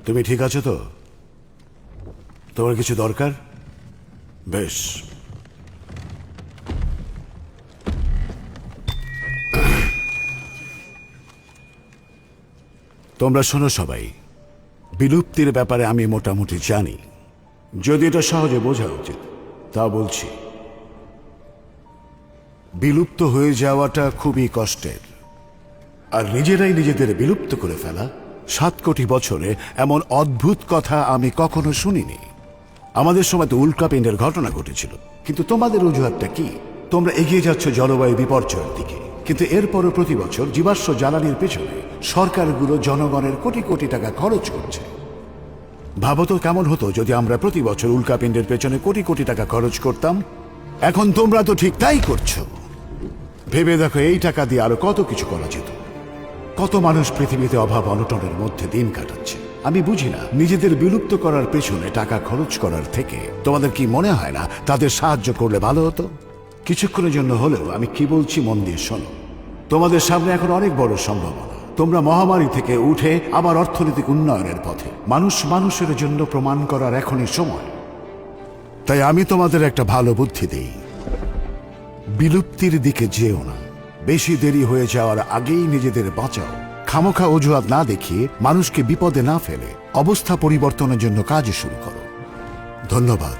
তুমি ঠিক আছো তো? তোমার কিছু দরকার? বেশ, তোমরা শোনো সবাই, বিলুপ্তির ব্যাপারে আমি মোটামুটি জানি। যদি এটা সহজে বোঝা উচিত, তা বলছি। বিলুপ্ত হয়ে যাওয়াটা খুবই কষ্টের, আর নিজেরাই নিজেদের বিলুপ্ত করে ফেলা 7 কোটি বছরে এমন অদ্ভুত কথা আমি কখনো শুনিনি। আমাদের সময় তো উল্কাপিণ্ডের ঘটনা ঘটেছিল, কিন্তু তোমাদের অজুহাতটা কি? তোমরা এগিয়ে যাচ্ছ জলবায়ু বিপর্যয়ের দিকে, কিন্তু এরপরও প্রতি বছর জীবাশ্ম জ্বালানির পেছনে সরকারগুলো জনগণের কোটি কোটি টাকা খরচ করছে। ভাবো তো কেমন হতো যদি আমরা প্রতি বছর উল্কাপিণ্ডের পেছনে কোটি কোটি টাকা খরচ করতাম। এখন তোমরা তো ঠিক তাই করছো। ভেবে দেখো, এই টাকা দিয়ে আরো কত কিছু করা যেত। কত মানুষ পৃথিবীতে অভাব অনটনের মধ্যে দিন কাটাচ্ছে। আমি বুঝি না, নিজেদের বিলুপ্ত করার পেছনে টাকা খরচ করার থেকে তোমাদের কি মনে হয় না তাদের সাহায্য করলে ভালো হতো? কিছুক্ষণের জন্য হলেও আমি কি বলছি মন দিয়ে শোনো। তোমাদের সামনে এখন অনেক বড় সম্ভাবনা। তোমরা মহামারী থেকে উঠে আবার অর্থনৈতিক উন্নয়নের পথে। মানুষ মানুষের জন্য প্রমাণ করার এখনই সময়। তাই আমি তোমাদের একটা ভালো বুদ্ধি দেই, বিলুপ্তির দিকে যেও না। বেশি দেরি হয়ে যাওয়ার আগেই নিজেদের বাঁচাও। খামোখা অজুহাত না দেখিয়ে মানুষকে বিপদে না ফেলে অবস্থা পরিবর্তনের জন্য কাজ শুরু করো। ধন্যবাদ।